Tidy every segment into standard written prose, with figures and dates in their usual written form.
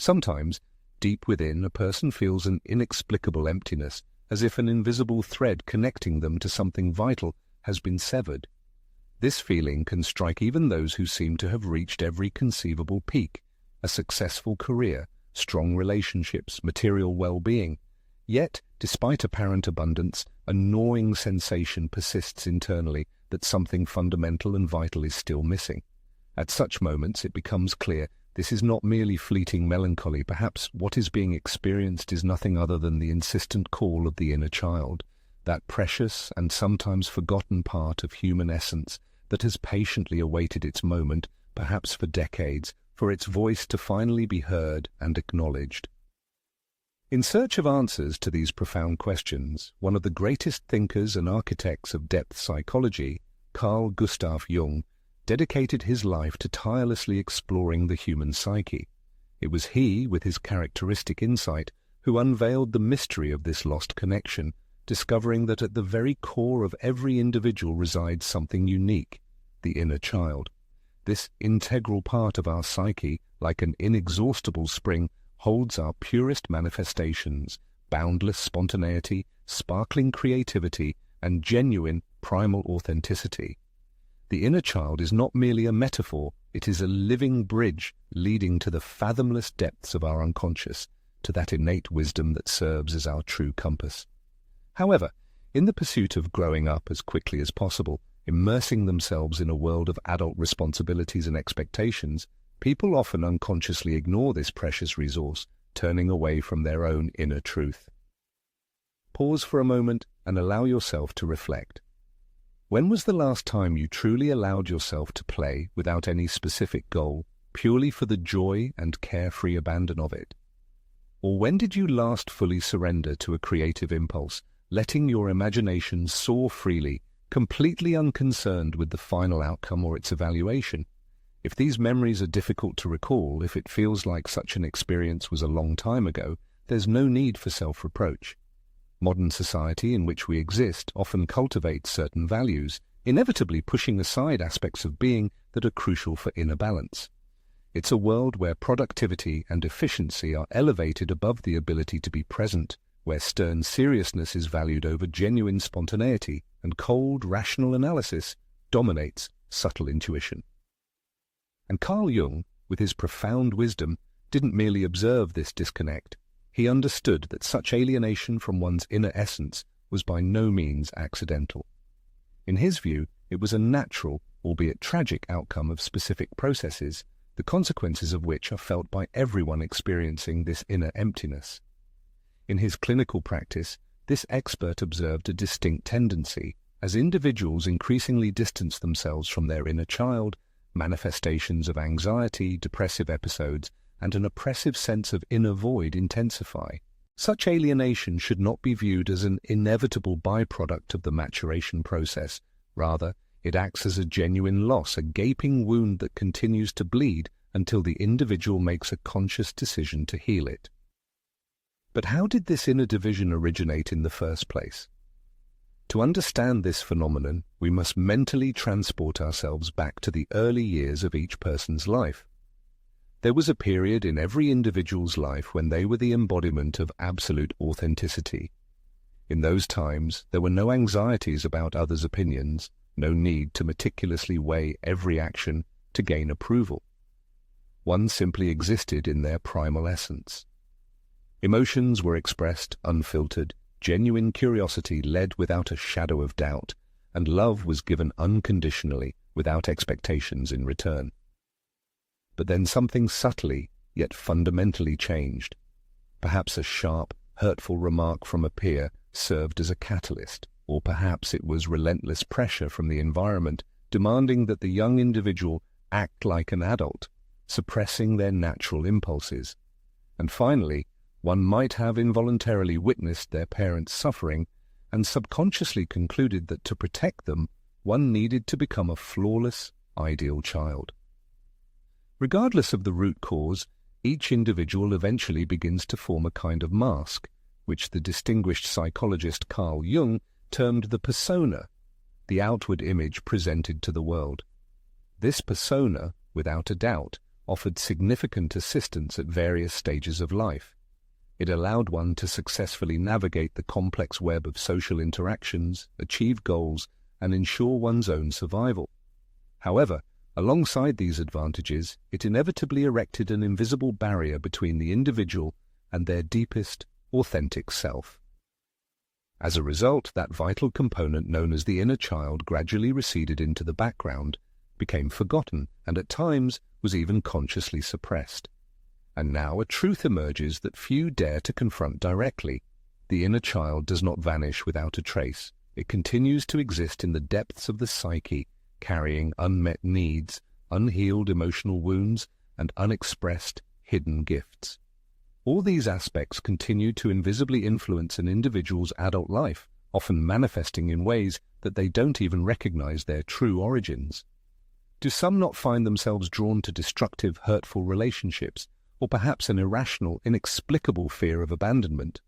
Sometimes, deep within, a person feels an inexplicable emptiness, as if an invisible thread connecting them to something vital has been severed. This feeling can strike even those who seem to have reached every conceivable peak, a successful career, strong relationships, material well-being. Yet, despite apparent abundance, a gnawing sensation persists internally that something fundamental and vital is still missing. At such moments it becomes clear this is not merely fleeting melancholy. Perhaps what is being experienced is nothing other than the insistent call of the inner child, that precious and sometimes forgotten part of human essence that has patiently awaited its moment, perhaps for decades, for its voice to finally be heard and acknowledged. In search of answers to these profound questions, one of the greatest thinkers and architects of depth psychology, Carl Gustav Jung, dedicated his life to tirelessly exploring the human psyche. It was he, with his characteristic insight, who unveiled the mystery of this lost connection, discovering that at the very core of every individual resides something unique, the inner child. This integral part of our psyche, like an inexhaustible spring, holds our purest manifestations, boundless spontaneity, sparkling creativity, and genuine primal authenticity. The inner child is not merely a metaphor, it is a living bridge leading to the fathomless depths of our unconscious, to that innate wisdom that serves as our true compass. However, in the pursuit of growing up as quickly as possible, immersing themselves in a world of adult responsibilities and expectations, people often unconsciously ignore this precious resource, turning away from their own inner truth. Pause for a moment and allow yourself to reflect. When was the last time you truly allowed yourself to play without any specific goal, purely for the joy and carefree abandon of it? Or when did you last fully surrender to a creative impulse, letting your imagination soar freely, completely unconcerned with the final outcome or its evaluation? If these memories are difficult to recall, if it feels like such an experience was a long time ago, there's no need for self-reproach. Modern society in which we exist often cultivates certain values, inevitably pushing aside aspects of being that are crucial for inner balance. It's a world where productivity and efficiency are elevated above the ability to be present, where stern seriousness is valued over genuine spontaneity, and cold, rational analysis dominates subtle intuition. And Carl Jung, with his profound wisdom, didn't merely observe this disconnect. He understood that such alienation from one's inner essence was by no means accidental. In his view, it was a natural, albeit tragic, outcome of specific processes, the consequences of which are felt by everyone experiencing this inner emptiness. In his clinical practice, this expert observed a distinct tendency. As individuals increasingly distance themselves from their inner child, manifestations of anxiety, depressive episodes, and an oppressive sense of inner void intensify. Such alienation should not be viewed as an inevitable byproduct of the maturation process. Rather, it acts as a genuine loss, a gaping wound that continues to bleed until the individual makes a conscious decision to heal it. But how did this inner division originate in the first place? To understand this phenomenon, we must mentally transport ourselves back to the early years of each person's life. There was a period in every individual's life when they were the embodiment of absolute authenticity. In those times, there were no anxieties about others' opinions, no need to meticulously weigh every action to gain approval. One simply existed in their primal essence. Emotions were expressed unfiltered, genuine curiosity led without a shadow of doubt, and love was given unconditionally, without expectations in return. But then something subtly, yet fundamentally changed. Perhaps a sharp, hurtful remark from a peer served as a catalyst, or perhaps it was relentless pressure from the environment demanding that the young individual act like an adult, suppressing their natural impulses. And finally, one might have involuntarily witnessed their parents suffering and subconsciously concluded that to protect them, one needed to become a flawless, ideal child. Regardless of the root cause, each individual eventually begins to form a kind of mask, which the distinguished psychologist Carl Jung termed the persona, the outward image presented to the world. This persona, without a doubt, offered significant assistance at various stages of life. It allowed one to successfully navigate the complex web of social interactions, achieve goals, and ensure one's own survival. However, alongside these advantages, it inevitably erected an invisible barrier between the individual and their deepest, authentic self. As a result, that vital component known as the inner child gradually receded into the background, became forgotten, and at times was even consciously suppressed. And now a truth emerges that few dare to confront directly. The inner child does not vanish without a trace. It continues to exist in the depths of the psyche, carrying unmet needs, unhealed emotional wounds, and unexpressed, hidden gifts. All these aspects continue to invisibly influence an individual's adult life, often manifesting in ways that they don't even recognize their true origins. Do some not find themselves drawn to destructive, hurtful relationships, or perhaps an irrational, inexplicable fear of abandonment,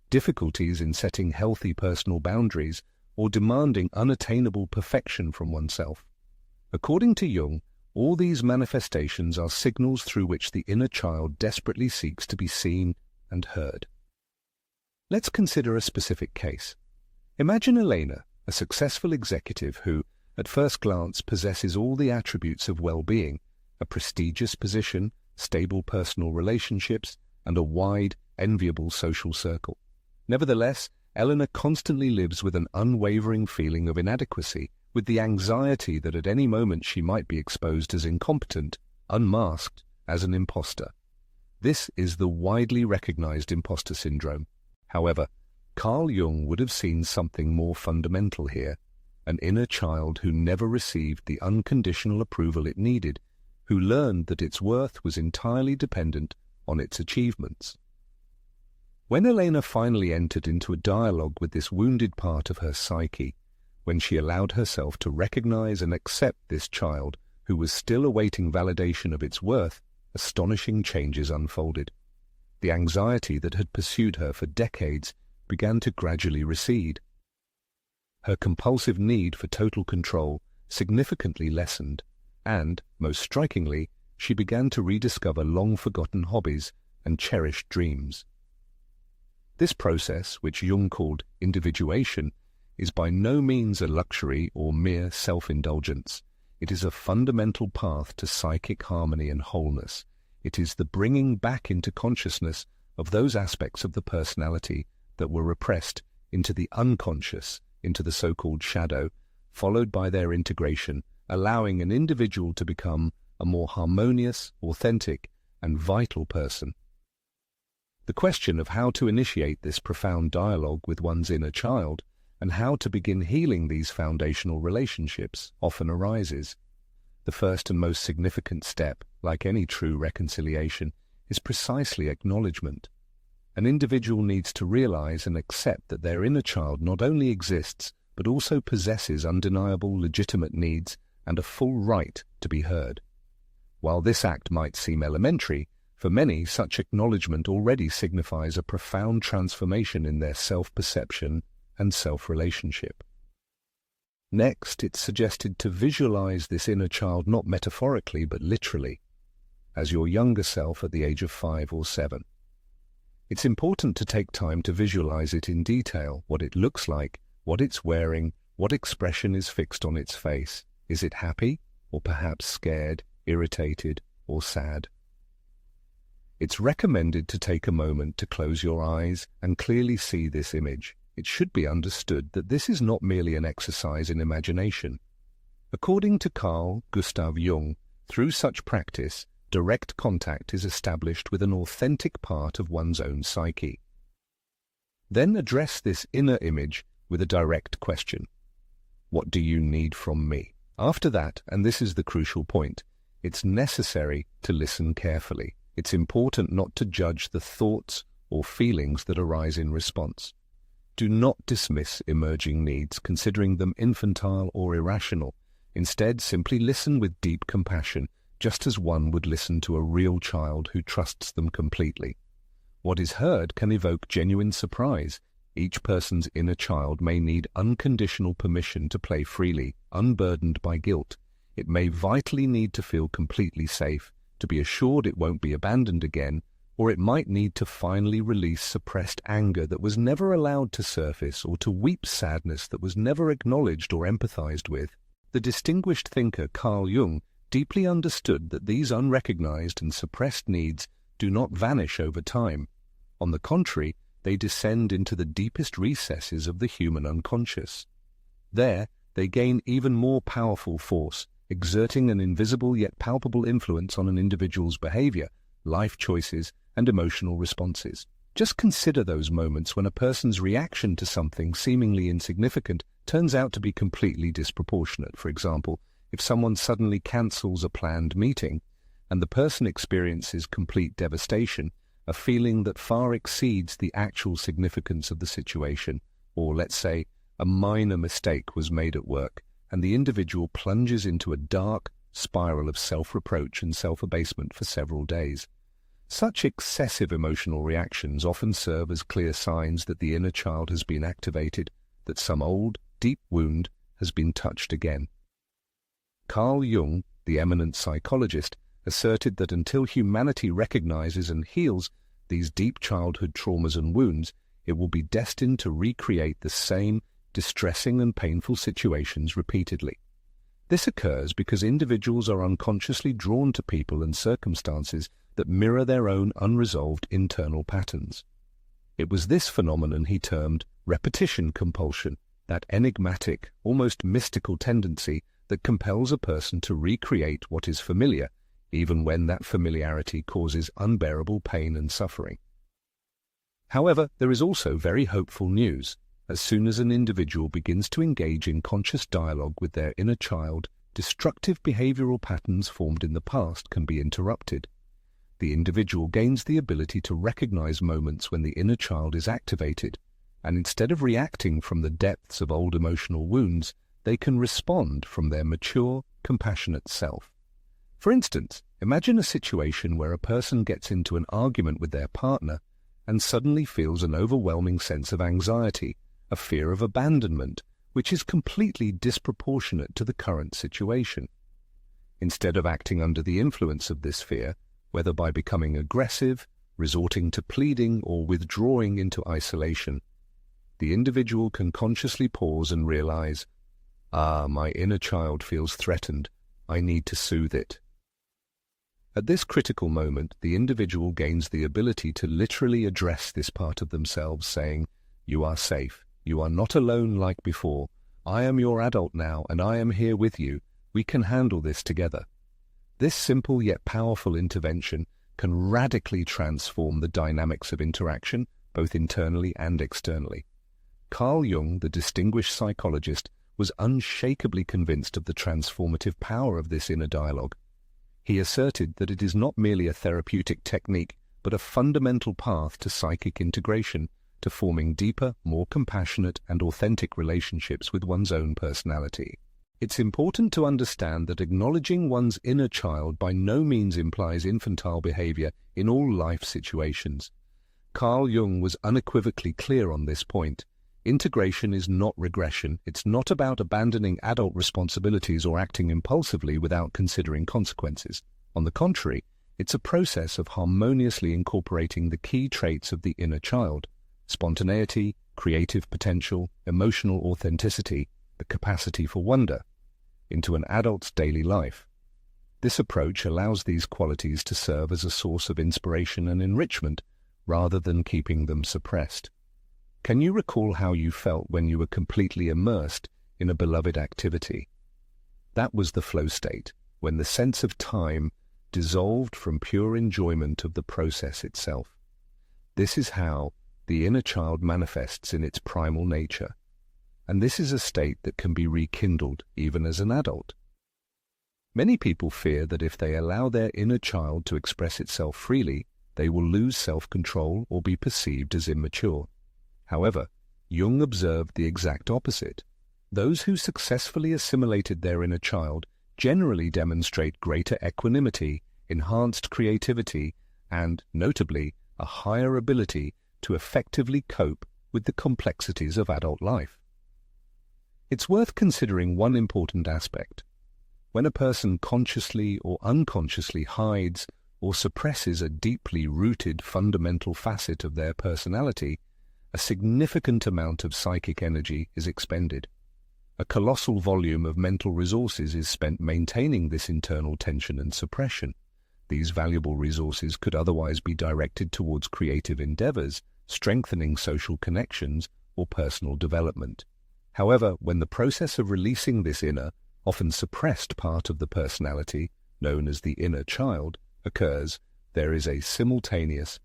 difficulties in setting healthy personal boundaries, or demanding unattainable perfection from oneself? According to Jung, all these manifestations are signals through which the inner child desperately seeks to be seen and heard. Let's consider a specific case. Imagine Elena, a successful executive who, at first glance, possesses all the attributes of well-being: a prestigious position, stable personal relationships, and a wide, enviable social circle. Nevertheless, Elena constantly lives with an unwavering feeling of inadequacy, with the anxiety that at any moment she might be exposed as incompetent, unmasked as an imposter. This is the widely recognized imposter syndrome. However, Carl Jung would have seen something more fundamental here: an inner child who never received the unconditional approval it needed, who learned that its worth was entirely dependent on its achievements. When Elena finally entered into a dialogue with this wounded part of her psyche, when she allowed herself to recognize and accept this child who was still awaiting validation of its worth, astonishing changes unfolded. The anxiety that had pursued her for decades began to gradually recede. Her compulsive need for total control significantly lessened, and, most strikingly, she began to rediscover long-forgotten hobbies and cherished dreams. This process, which Jung called individuation, is by no means a luxury or mere self-indulgence. It is a fundamental path to psychic harmony and wholeness. It is the bringing back into consciousness of those aspects of the personality that were repressed into the unconscious, into the so-called shadow, followed by their integration, allowing an individual to become a more harmonious, authentic, and vital person. The question of how to initiate this profound dialogue with one's inner child and how to begin healing these foundational relationships often arises. The first and most significant step, like any true reconciliation, is precisely acknowledgement. An individual needs to realize and accept that their inner child not only exists, but also possesses undeniable legitimate needs and a full right to be heard. While this act might seem elementary, for many such acknowledgement already signifies a profound transformation in their self-perception and self-relationship. Next, it's suggested to visualize this inner child not metaphorically but literally, as your younger self at the age of 5 or 7. It's important to take time to visualize it in detail, what it looks like, what it's wearing, what expression is fixed on its face. Is it happy, or perhaps scared, irritated, or sad? It's recommended to take a moment to close your eyes and clearly see this image. It should be understood that this is not merely an exercise in imagination. According to Carl Gustav Jung, through such practice, direct contact is established with an authentic part of one's own psyche. Then address this inner image with a direct question. What do you need from me? After that, and this is the crucial point, it's necessary to listen carefully. It's important not to judge the thoughts or feelings that arise in response. Do not dismiss emerging needs, considering them infantile or irrational. Instead, simply listen with deep compassion, just as one would listen to a real child who trusts them completely. What is heard can evoke genuine surprise. Each person's inner child may need unconditional permission to play freely, unburdened by guilt. It may vitally need to feel completely safe, to be assured it won't be abandoned again, or it might need to finally release suppressed anger that was never allowed to surface, or to weep sadness that was never acknowledged or empathized with. The distinguished thinker Carl Jung deeply understood that these unrecognized and suppressed needs do not vanish over time. On the contrary, they descend into the deepest recesses of the human unconscious. There, they gain even more powerful force, exerting an invisible yet palpable influence on an individual's behavior, life choices, and emotional responses. Just consider those moments when a person's reaction to something seemingly insignificant turns out to be completely disproportionate. For example, if someone suddenly cancels a planned meeting, and the person experiences complete devastation, a feeling that far exceeds the actual significance of the situation, or let's say, a minor mistake was made at work, and the individual plunges into a dark spiral of self-reproach and self-abasement for several days. Such excessive emotional reactions often serve as clear signs that the inner child has been activated, that some old, deep wound has been touched again. Carl Jung, the eminent psychologist, asserted that until humanity recognizes and heals these deep childhood traumas and wounds, it will be destined to recreate the same distressing and painful situations repeatedly. This occurs because individuals are unconsciously drawn to people and circumstances that mirror their own unresolved internal patterns. It was this phenomenon he termed repetition compulsion, that enigmatic, almost mystical tendency that compels a person to recreate what is familiar, even when that familiarity causes unbearable pain and suffering. However, there is also very hopeful news. As soon as an individual begins to engage in conscious dialogue with their inner child, destructive behavioral patterns formed in the past can be interrupted. The individual gains the ability to recognize moments when the inner child is activated, and instead of reacting from the depths of old emotional wounds, they can respond from their mature, compassionate self. For instance, imagine a situation where a person gets into an argument with their partner and suddenly feels an overwhelming sense of anxiety, a fear of abandonment, which is completely disproportionate to the current situation. Instead of acting under the influence of this fear, whether by becoming aggressive, resorting to pleading, or withdrawing into isolation, the individual can consciously pause and realize, my inner child feels threatened. I need to soothe it. At this critical moment, the individual gains the ability to literally address this part of themselves, saying, "You are safe. You are not alone like before. I am your adult now, and I am here with you. We can handle this together." This simple yet powerful intervention can radically transform the dynamics of interaction, both internally and externally. Carl Jung, the distinguished psychologist, was unshakably convinced of the transformative power of this inner dialogue. He asserted that it is not merely a therapeutic technique, but a fundamental path to psychic integration, to forming deeper, more compassionate and authentic relationships with one's own personality. It's important to understand that acknowledging one's inner child by no means implies infantile behavior in all life situations. Carl Jung was unequivocally clear on this point. Integration is not regression. It's not about abandoning adult responsibilities or acting impulsively without considering consequences. On the contrary, it's a process of harmoniously incorporating the key traits of the inner child: spontaneity, creative potential, emotional authenticity, the capacity for wonder, into an adult's daily life. This approach allows these qualities to serve as a source of inspiration and enrichment, rather than keeping them suppressed. Can you recall how you felt when you were completely immersed in a beloved activity? That was the flow state, when the sense of time dissolved from pure enjoyment of the process itself. This is how the inner child manifests in its primal nature, and this is a state that can be rekindled even as an adult. Many people fear that if they allow their inner child to express itself freely, they will lose self-control or be perceived as immature. However, Jung observed the exact opposite. Those who successfully assimilated their inner child generally demonstrate greater equanimity, enhanced creativity, and, notably, a higher ability to effectively cope with the complexities of adult life. It's worth considering one important aspect. When a person consciously or unconsciously hides or suppresses a deeply rooted fundamental facet of their personality, a significant amount of psychic energy is expended. A colossal volume of mental resources is spent maintaining this internal tension and suppression. These valuable resources could otherwise be directed towards creative endeavors, strengthening social connections, or personal development. However, when the process of releasing this inner, often suppressed part of the personality, known as the inner child, occurs, there is a simultaneous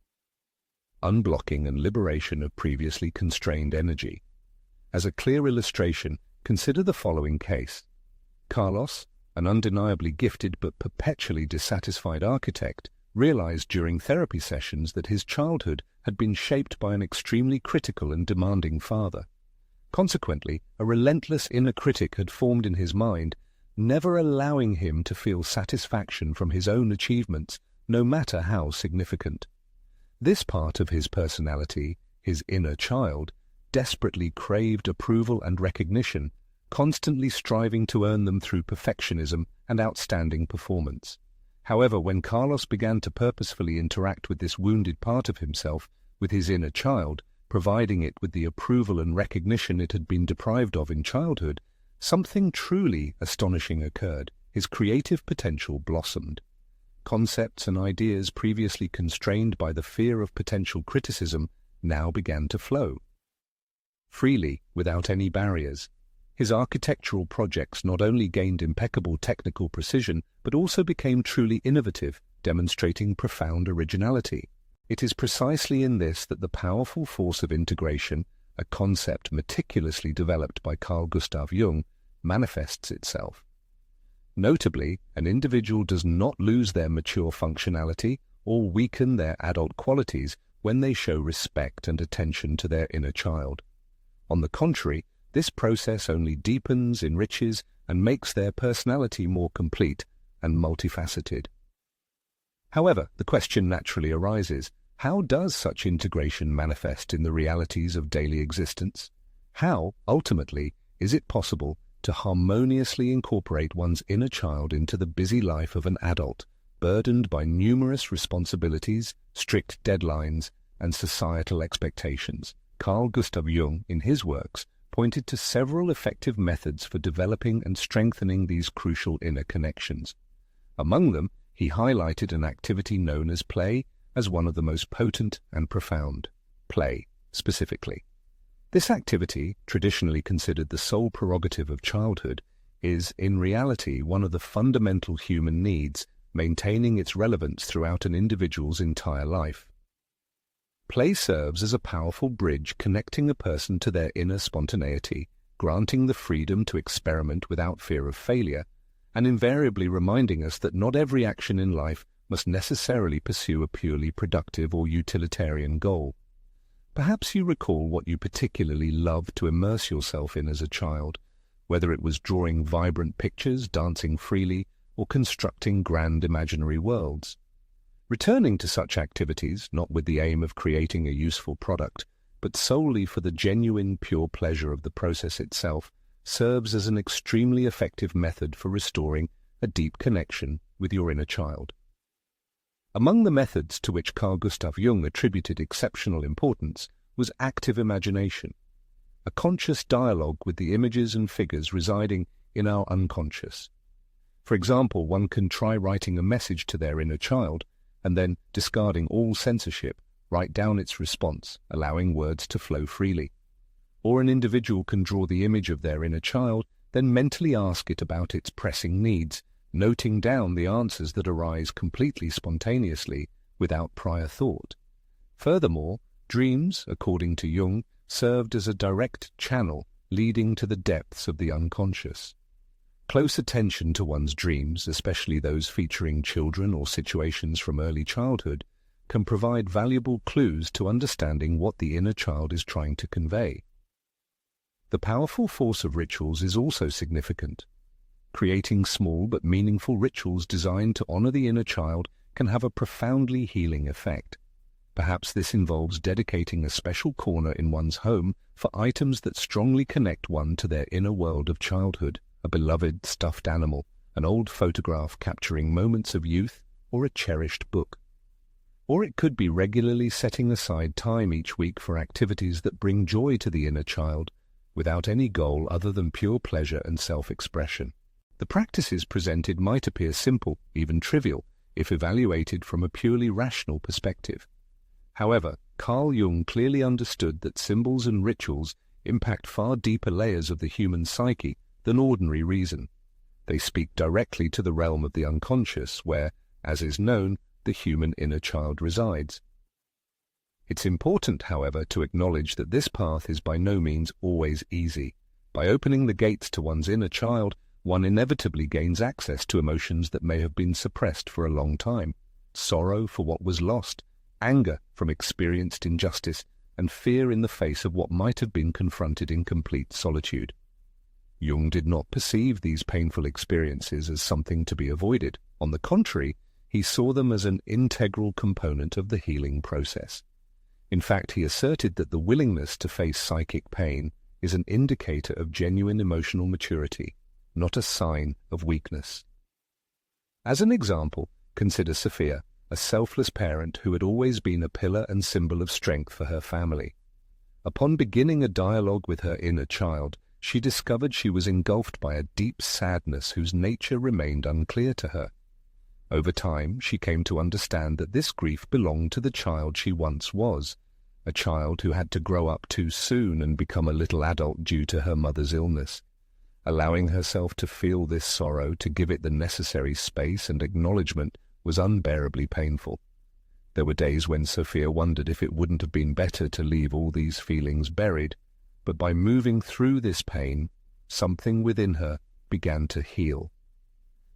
unblocking and liberation of previously constrained energy. As a clear illustration, consider the following case. Carlos, an undeniably gifted but perpetually dissatisfied architect, realized during therapy sessions that his childhood had been shaped by an extremely critical and demanding father. Consequently, a relentless inner critic had formed in his mind, never allowing him to feel satisfaction from his own achievements, no matter how significant. This part of his personality, his inner child, desperately craved approval and recognition, constantly striving to earn them through perfectionism and outstanding performance. However, when Carlos began to purposefully interact with this wounded part of himself, with his inner child, providing it with the approval and recognition it had been deprived of in childhood, something truly astonishing occurred. His creative potential blossomed. Concepts and ideas previously constrained by the fear of potential criticism now began to flow freely, without any barriers. His architectural projects not only gained impeccable technical precision, but also became truly innovative, demonstrating profound originality. It is precisely in this that the powerful force of integration, a concept meticulously developed by Carl Gustav Jung, manifests itself. Notably, an individual does not lose their mature functionality or weaken their adult qualities when they show respect and attention to their inner child. On the contrary, this process only deepens, enriches, and makes their personality more complete and multifaceted. However, the question naturally arises, how does such integration manifest in the realities of daily existence? How, ultimately, is it possible to harmoniously incorporate one's inner child into the busy life of an adult, burdened by numerous responsibilities, strict deadlines, and societal expectations? Carl Gustav Jung, in his works, pointed to several effective methods for developing and strengthening these crucial inner connections. Among them, he highlighted an activity known as play as one of the most potent and profound. Play, specifically. This activity, traditionally considered the sole prerogative of childhood, is in reality one of the fundamental human needs, maintaining its relevance throughout an individual's entire life. Play serves as a powerful bridge connecting a person to their inner spontaneity, granting the freedom to experiment without fear of failure, and invariably reminding us that not every action in life must necessarily pursue a purely productive or utilitarian goal. Perhaps you recall what you particularly loved to immerse yourself in as a child, whether it was drawing vibrant pictures, dancing freely, or constructing grand imaginary worlds. Returning to such activities, not with the aim of creating a useful product, but solely for the genuine, pure pleasure of the process itself, serves as an extremely effective method for restoring a deep connection with your inner child. Among the methods to which Carl Gustav Jung attributed exceptional importance was active imagination, a conscious dialogue with the images and figures residing in our unconscious. For example, one can try writing a message to their inner child, and then, discarding all censorship, write down its response, allowing words to flow freely. Or an individual can draw the image of their inner child, then mentally ask it about its pressing needs, noting down the answers that arise completely spontaneously, without prior thought. Furthermore, dreams, according to Jung, served as a direct channel leading to the depths of the unconscious. Close attention to one's dreams, especially those featuring children or situations from early childhood, can provide valuable clues to understanding what the inner child is trying to convey. The powerful force of rituals is also significant. Creating small but meaningful rituals designed to honor the inner child can have a profoundly healing effect. Perhaps this involves dedicating a special corner in one's home for items that strongly connect one to their inner world of childhood. A beloved stuffed animal, an old photograph capturing moments of youth, or a cherished book. Or it could be regularly setting aside time each week for activities that bring joy to the inner child, without any goal other than pure pleasure and self-expression. The practices presented might appear simple, even trivial, if evaluated from a purely rational perspective. However, Carl Jung clearly understood that symbols and rituals impact far deeper layers of the human psyche than ordinary reason. They speak directly to the realm of the unconscious, where, as is known, the human inner child resides. It's important, however, to acknowledge that this path is by no means always easy. By opening the gates to one's inner child, one inevitably gains access to emotions that may have been suppressed for a long time: sorrow for what was lost, anger from experienced injustice, and fear in the face of what might have been confronted in complete solitude. Jung did not perceive these painful experiences as something to be avoided. On the contrary, he saw them as an integral component of the healing process. In fact, he asserted that the willingness to face psychic pain is an indicator of genuine emotional maturity, not a sign of weakness. As an example, consider Sophia, a selfless parent who had always been a pillar and symbol of strength for her family. Upon beginning a dialogue with her inner child, she discovered she was engulfed by a deep sadness whose nature remained unclear to her. Over time, she came to understand that this grief belonged to the child she once was, a child who had to grow up too soon and become a little adult due to her mother's illness. Allowing herself to feel this sorrow, to give it the necessary space and acknowledgement, was unbearably painful. There were days when Sophia wondered if it wouldn't have been better to leave all these feelings buried, but by moving through this pain, something within her began to heal.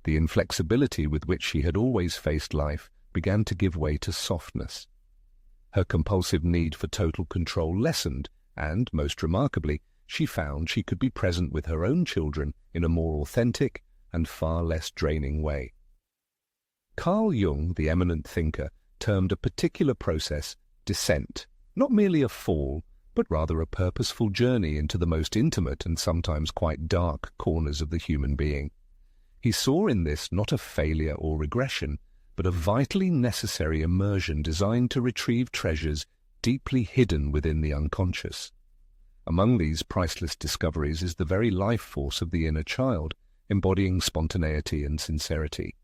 The inflexibility with which she had always faced life began to give way to softness. Her compulsive need for total control lessened, and, most remarkably, she found she could be present with her own children in a more authentic and far less draining way. Carl Jung, the eminent thinker, termed a particular process descent, not merely a fall, but rather a purposeful journey into the most intimate and sometimes quite dark corners of the human being. He saw in this not a failure or regression, but a vitally necessary immersion designed to retrieve treasures deeply hidden within the unconscious. Among these priceless discoveries is the very life force of the inner child, embodying spontaneity and sincerity.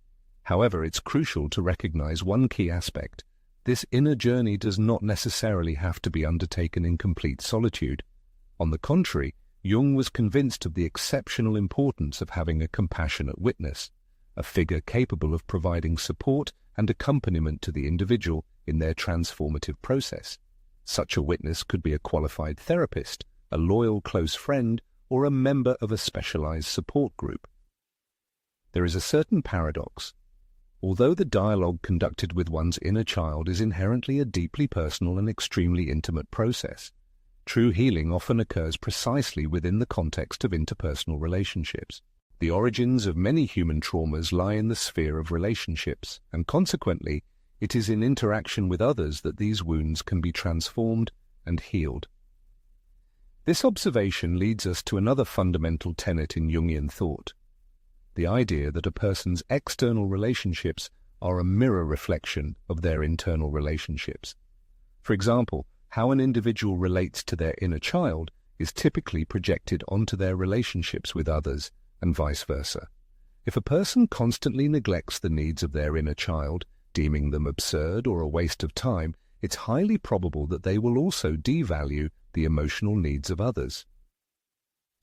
However, it's crucial to recognize one key aspect. This inner journey does not necessarily have to be undertaken in complete solitude. On the contrary, Jung was convinced of the exceptional importance of having a compassionate witness, a figure capable of providing support and accompaniment to the individual in their transformative process. Such a witness could be a qualified therapist, a loyal close friend, or a member of a specialized support group. There is a certain paradox. Although the dialogue conducted with one's inner child is inherently a deeply personal and extremely intimate process, true healing often occurs precisely within the context of interpersonal relationships. The origins of many human traumas lie in the sphere of relationships, and consequently, it is in interaction with others that these wounds can be transformed and healed. This observation leads us to another fundamental tenet in Jungian thought: the idea that a person's external relationships are a mirror reflection of their internal relationships. For example, how an individual relates to their inner child is typically projected onto their relationships with others, and vice versa. If a person constantly neglects the needs of their inner child, deeming them absurd or a waste of time, it's highly probable that they will also devalue the emotional needs of others.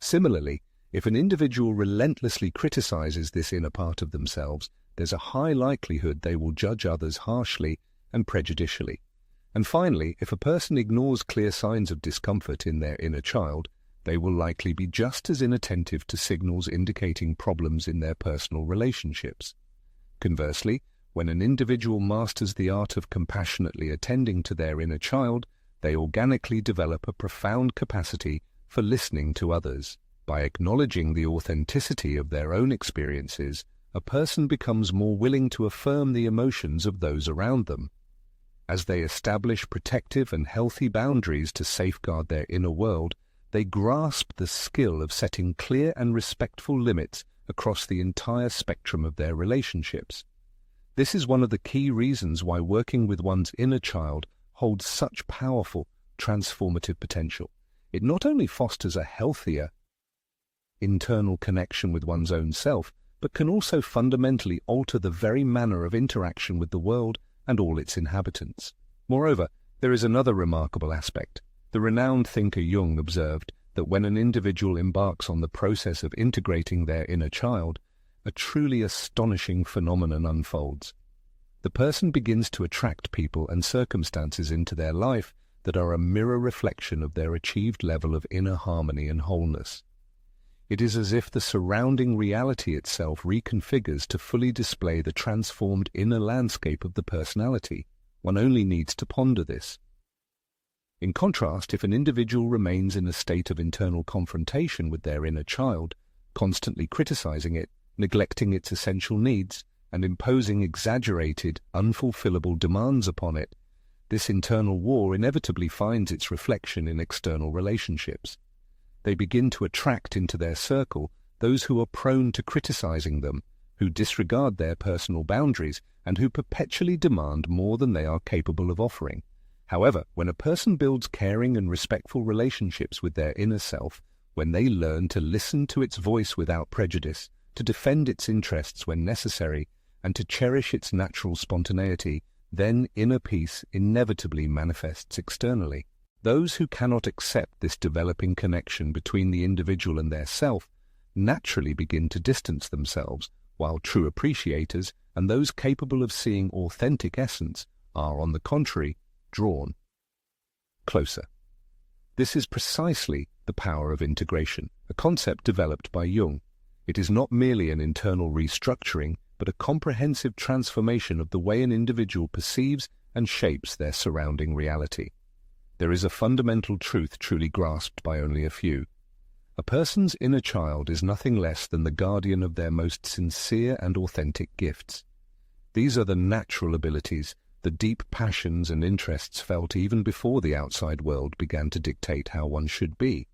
Similarly, if an individual relentlessly criticizes this inner part of themselves, there's a high likelihood they will judge others harshly and prejudicially. And finally, if a person ignores clear signs of discomfort in their inner child, they will likely be just as inattentive to signals indicating problems in their personal relationships. Conversely, when an individual masters the art of compassionately attending to their inner child, they organically develop a profound capacity for listening to others. By acknowledging the authenticity of their own experiences, a person becomes more willing to affirm the emotions of those around them. As they establish protective and healthy boundaries to safeguard their inner world, they grasp the skill of setting clear and respectful limits across the entire spectrum of their relationships. This is one of the key reasons why working with one's inner child holds such powerful, transformative potential. It not only fosters a healthier internal connection with one's own self, but can also fundamentally alter the very manner of interaction with the world and all its inhabitants. Moreover, there is another remarkable aspect. The renowned thinker Jung observed that when an individual embarks on the process of integrating their inner child, a truly astonishing phenomenon unfolds. The person begins to attract people and circumstances into their life that are a mirror reflection of their achieved level of inner harmony and wholeness. It is as if the surrounding reality itself reconfigures to fully display the transformed inner landscape of the personality. One only needs to ponder this. In contrast, if an individual remains in a state of internal confrontation with their inner child, constantly criticizing it, neglecting its essential needs, and imposing exaggerated, unfulfillable demands upon it, this internal war inevitably finds its reflection in external relationships. They begin to attract into their circle those who are prone to criticizing them, who disregard their personal boundaries, and who perpetually demand more than they are capable of offering. However, when a person builds caring and respectful relationships with their inner self, when they learn to listen to its voice without prejudice, to defend its interests when necessary, and to cherish its natural spontaneity, then inner peace inevitably manifests externally. Those who cannot accept this developing connection between the individual and their self naturally begin to distance themselves, while true appreciators and those capable of seeing authentic essence are, on the contrary, drawn closer. This is precisely the power of integration, a concept developed by Jung. It is not merely an internal restructuring, but a comprehensive transformation of the way an individual perceives and shapes their surrounding reality. There is a fundamental truth truly grasped by only a few. A person's inner child is nothing less than the guardian of their most sincere and authentic gifts. These are the natural abilities, the deep passions and interests felt even before the outside world began to dictate how one should be.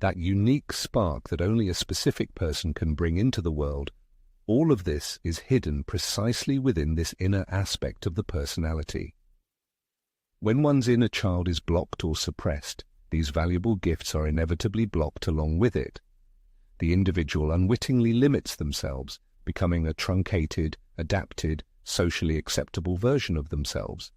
That unique spark that only a specific person can bring into the world. All of this is hidden precisely within this inner aspect of the personality. When one's inner child is blocked or suppressed, these valuable gifts are inevitably blocked along with it. The individual unwittingly limits themselves, becoming a truncated, adapted, socially acceptable version of themselves.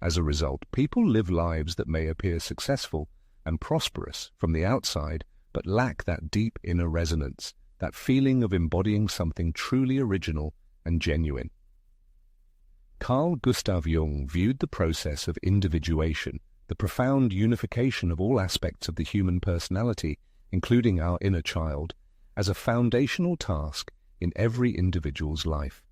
As a result, people live lives that may appear successful and prosperous from the outside, but lack that deep inner resonance, that feeling of embodying something truly original and genuine. Carl Gustav Jung viewed the process of individuation, the profound unification of all aspects of the human personality, including our inner child, as a foundational task in every individual's life.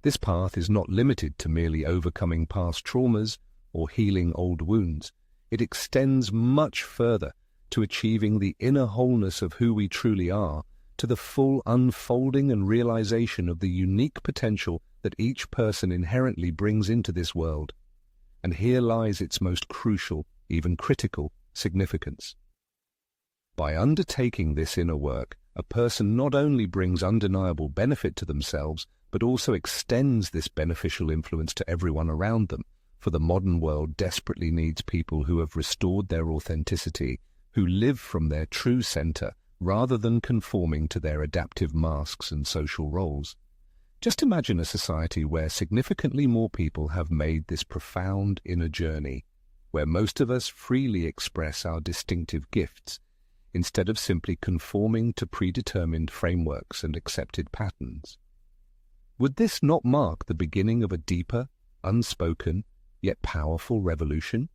This path is not limited to merely overcoming past traumas or healing old wounds. It extends much further to achieving the inner wholeness of who we truly are, to the full unfolding and realization of the unique potential that each person inherently brings into this world. And here lies its most crucial, even critical, significance. By undertaking this inner work, a person not only brings undeniable benefit to themselves, but also extends this beneficial influence to everyone around them, for the modern world desperately needs people who have restored their authenticity, who live from their true center, rather than conforming to their adaptive masks and social roles. Just imagine a society where significantly more people have made this profound inner journey, where most of us freely express our distinctive gifts, instead of simply conforming to predetermined frameworks and accepted patterns. Would this not mark the beginning of a deeper, unspoken, yet powerful revolution?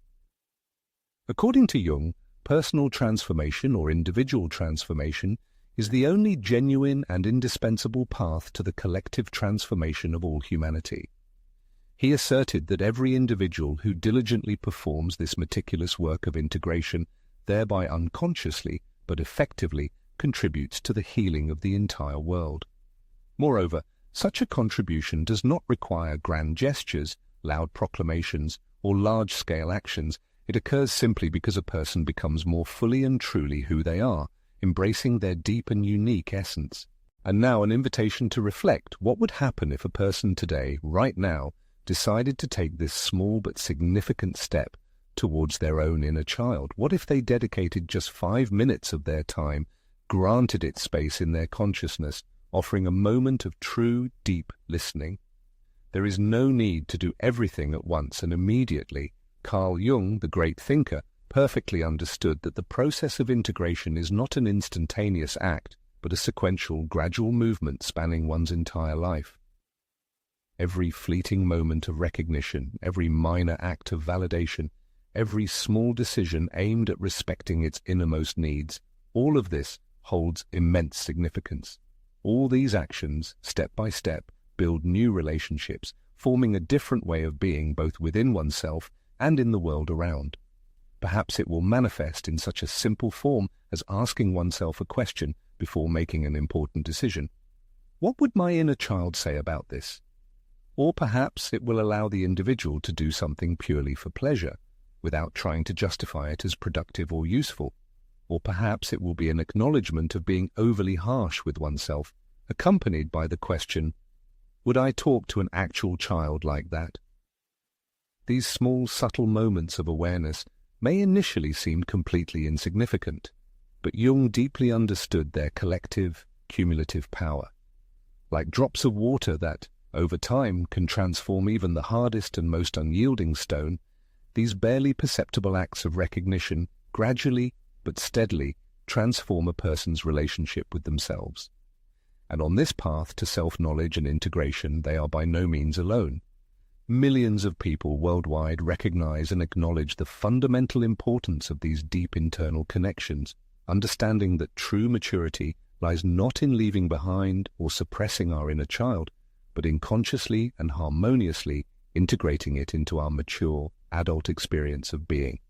According to Jung, personal transformation or individual transformation is the only genuine and indispensable path to the collective transformation of all humanity. He asserted that every individual who diligently performs this meticulous work of integration thereby unconsciously but effectively contributes to the healing of the entire world. Moreover, such a contribution does not require grand gestures, loud proclamations, or large-scale actions. It occurs simply because a person becomes more fully and truly who they are, embracing their deep and unique essence. And now an invitation to reflect. What would happen if a person today, right now, decided to take this small but significant step towards their own inner child? What if they dedicated just 5 minutes of their time, granted it space in their consciousness, offering a moment of true, deep listening? There is no need to do everything at once and immediately. Carl Jung, the great thinker, perfectly understood that the process of integration is not an instantaneous act, but a sequential, gradual movement spanning one's entire life. Every fleeting moment of recognition, every minor act of validation, every small decision aimed at respecting its innermost needs, all of this holds immense significance. All these actions, step by step, build new relationships, forming a different way of being both within oneself and in the world around. Perhaps it will manifest in such a simple form as asking oneself a question before making an important decision. What would my inner child say about this? Or perhaps it will allow the individual to do something purely for pleasure, without trying to justify it as productive or useful. Or perhaps it will be an acknowledgement of being overly harsh with oneself, accompanied by the question, would I talk to an actual child like that? These small, subtle moments of awareness may initially seem completely insignificant, but Jung deeply understood their collective, cumulative power. Like drops of water that, over time, can transform even the hardest and most unyielding stone, these barely perceptible acts of recognition gradually but steadily transform a person's relationship with themselves. And on this path to self-knowledge and integration, they are by no means alone. Millions of people worldwide recognize and acknowledge the fundamental importance of these deep internal connections, understanding that true maturity lies not in leaving behind or suppressing our inner child, but in consciously and harmoniously integrating it into our mature, adult experience of being.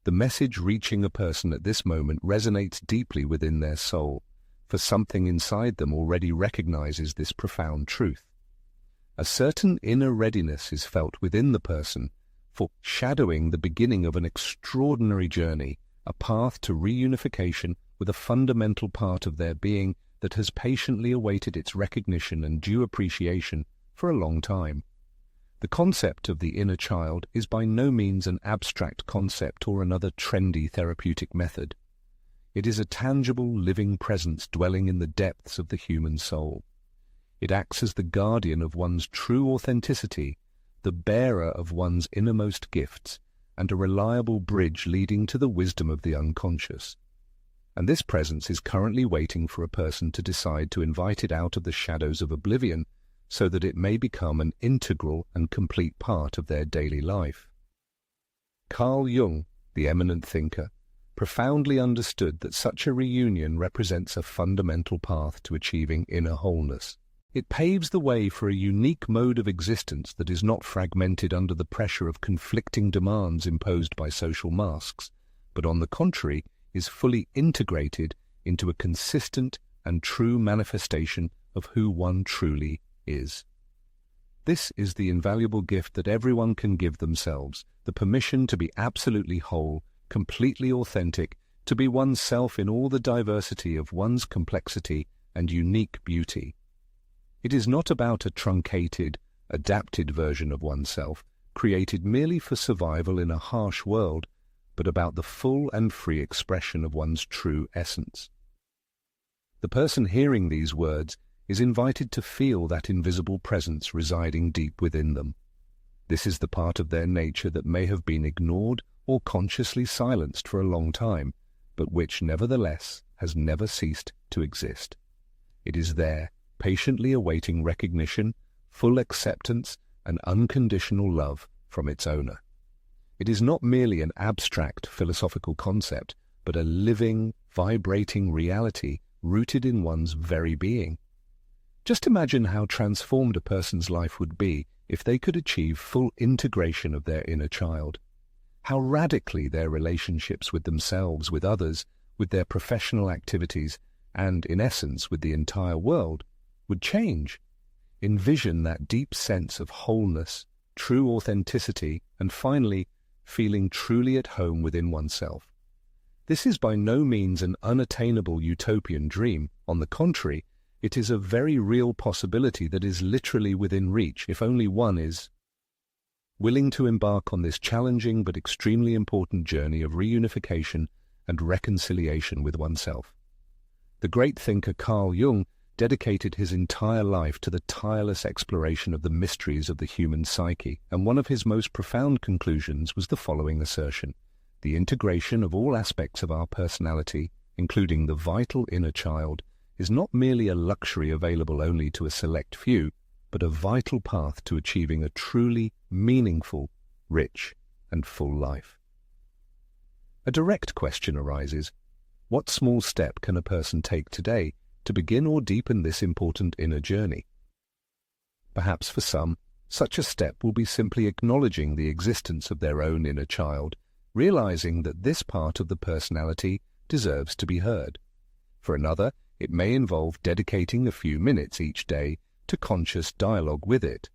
The message reaching a person at this moment resonates deeply within their soul, for something inside them already recognizes this profound truth. A certain inner readiness is felt within the person, foreshadowing the beginning of an extraordinary journey, a path to reunification with a fundamental part of their being that has patiently awaited its recognition and due appreciation for a long time. The concept of the inner child is by no means an abstract concept or another trendy therapeutic method. It is a tangible, living presence dwelling in the depths of the human soul. It acts as the guardian of one's true authenticity, the bearer of one's innermost gifts, and a reliable bridge leading to the wisdom of the unconscious. And this presence is currently waiting for a person to decide to invite it out of the shadows of oblivion so that it may become an integral and complete part of their daily life. Carl Jung, the eminent thinker, profoundly understood that such a reunion represents a fundamental path to achieving inner wholeness. It paves the way for a unique mode of existence that is not fragmented under the pressure of conflicting demands imposed by social masks, but on the contrary is fully integrated into a consistent and true manifestation of who one truly is. This is the invaluable gift that everyone can give themselves, the permission to be absolutely whole, completely authentic, to be oneself in all the diversity of one's complexity and unique beauty. It is not about a truncated, adapted version of oneself, created merely for survival in a harsh world, but about the full and free expression of one's true essence. The person hearing these words is invited to feel that invisible presence residing deep within them. This is the part of their nature that may have been ignored or consciously silenced for a long time, but which nevertheless has never ceased to exist. It is there, patiently awaiting recognition, full acceptance, and unconditional love from its owner. It is not merely an abstract philosophical concept, but a living, vibrating reality rooted in one's very being. Just imagine how transformed a person's life would be if they could achieve full integration of their inner child. How radically their relationships with themselves, with others, with their professional activities, and, in essence, with the entire world, would change. Envision that deep sense of wholeness, true authenticity, and finally, feeling truly at home within oneself. This is by no means an unattainable utopian dream. On the contrary, It is a very real possibility that is literally within reach if only one is willing to embark on this challenging but extremely important journey of reunification and reconciliation with oneself. The great thinker Carl Jung dedicated his entire life to the tireless exploration of the mysteries of the human psyche, and one of his most profound conclusions was the following assertion: the integration of all aspects of our personality, including the vital inner child, is not merely a luxury available only to a select few, but a vital path to achieving a truly meaningful, rich, and full life. A direct question arises: what small step can a person take today to begin or deepen this important inner journey? Perhaps for some, such a step will be simply acknowledging the existence of their own inner child, realizing that this part of the personality deserves to be heard. For another, it may involve dedicating a few minutes each day to conscious dialogue with it.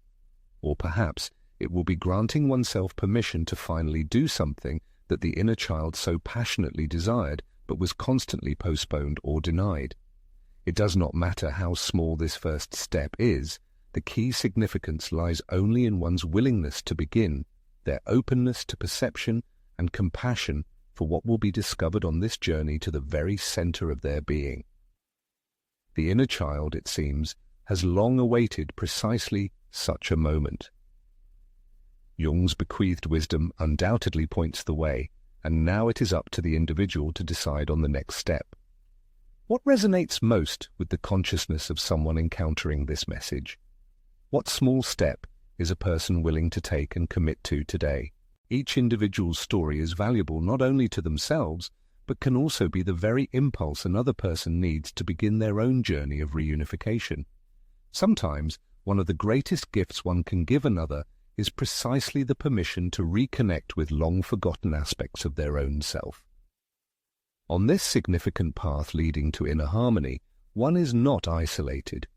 Or perhaps it will be granting oneself permission to finally do something that the inner child so passionately desired but was constantly postponed or denied. It does not matter how small this first step is, the key significance lies only in one's willingness to begin, their openness to perception and compassion for what will be discovered on this journey to the very center of their being. The inner child, it seems, has long awaited precisely such a moment. Jung's bequeathed wisdom undoubtedly points the way, and now it is up to the individual to decide on the next step. What resonates most with the consciousness of someone encountering this message? What small step is a person willing to take and commit to today? Each individual's story is valuable not only to themselves, but can also be the very impulse another person needs to begin their own journey of reunification. Sometimes, one of the greatest gifts one can give another is precisely the permission to reconnect with long-forgotten aspects of their own self. On this significant path leading to inner harmony, one is not isolated.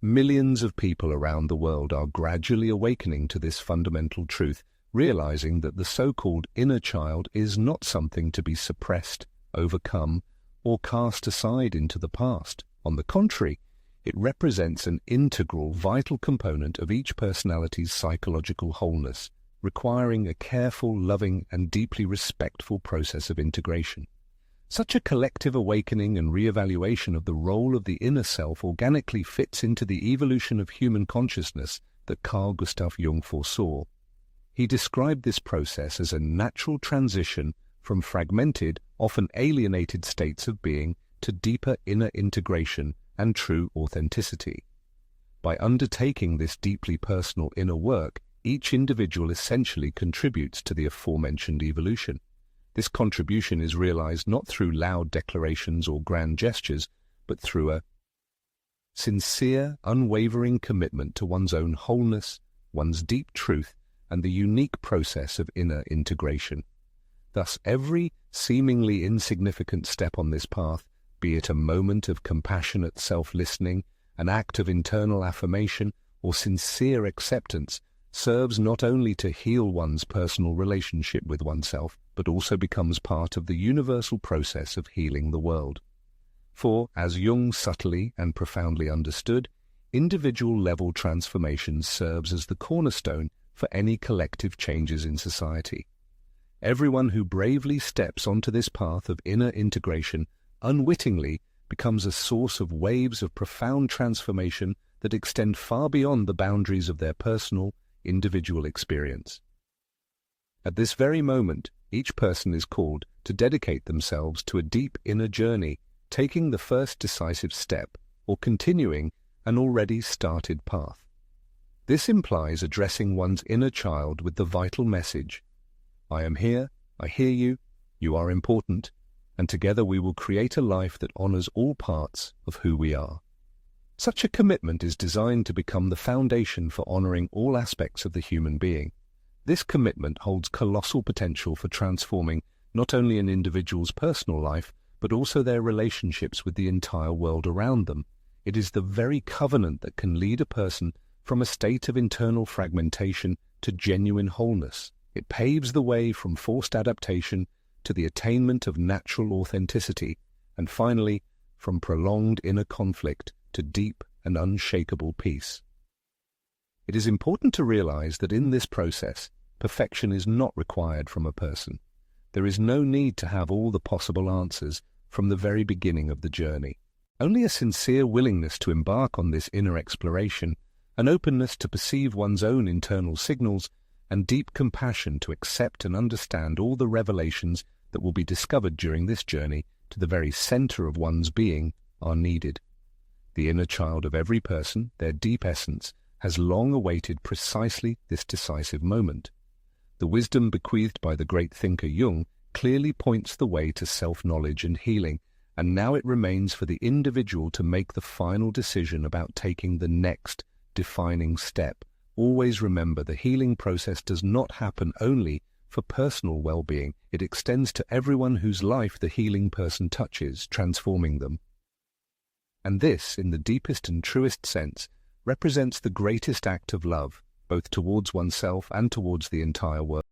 Millions of people around the world are gradually awakening to this fundamental truth, realizing that the so-called inner child is not something to be suppressed, overcome, or cast aside into the past. On the contrary, it represents an integral, vital component of each personality's psychological wholeness, requiring a careful, loving, and deeply respectful process of integration. Such a collective awakening and re-evaluation of the role of the inner self organically fits into the evolution of human consciousness that Carl Gustav Jung foresaw. He described this process as a natural transition from fragmented, often alienated states of being to deeper inner integration and true authenticity. By undertaking this deeply personal inner work, each individual essentially contributes to the aforementioned evolution. This contribution is realized not through loud declarations or grand gestures, but through a sincere, unwavering commitment to one's own wholeness, one's deep truth, and the unique process of inner integration. Thus, every seemingly insignificant step on this path, be it a moment of compassionate self-listening, an act of internal affirmation, or sincere acceptance, serves not only to heal one's personal relationship with oneself, but also becomes part of the universal process of healing the world. For, as Jung subtly and profoundly understood, individual-level transformation serves as the cornerstone for any collective changes in society. Everyone who bravely steps onto this path of inner integration unwittingly becomes a source of waves of profound transformation that extend far beyond the boundaries of their personal, individual experience. At this very moment, each person is called to dedicate themselves to a deep inner journey, taking the first decisive step or continuing an already started path. This implies addressing one's inner child with the vital message: I am here, I hear you, you are important, and together we will create a life that honors all parts of who we are. Such a commitment is designed to become the foundation for honoring all aspects of the human being. This commitment holds colossal potential for transforming not only an individual's personal life, but also their relationships with the entire world around them. It is the very covenant that can lead a person from a state of internal fragmentation to genuine wholeness. It paves the way from forced adaptation to the attainment of natural authenticity, and finally, from prolonged inner conflict to deep and unshakable peace. It is important to realize that in this process, perfection is not required from a person. There is no need to have all the possible answers from the very beginning of the journey. Only a sincere willingness to embark on this inner exploration, an openness to perceive one's own internal signals, and deep compassion to accept and understand all the revelations that will be discovered during this journey to the very center of one's being are needed. The inner child of every person, their deep essence, has long awaited precisely this decisive moment. The wisdom bequeathed by the great thinker Jung clearly points the way to self-knowledge and healing, and now it remains for the individual to make the final decision about taking the next defining step. Always remember, the healing process does not happen only for personal well-being. It extends to everyone whose life the healing person touches, transforming them. And this, in the deepest and truest sense, represents the greatest act of love, both towards oneself and towards the entire world.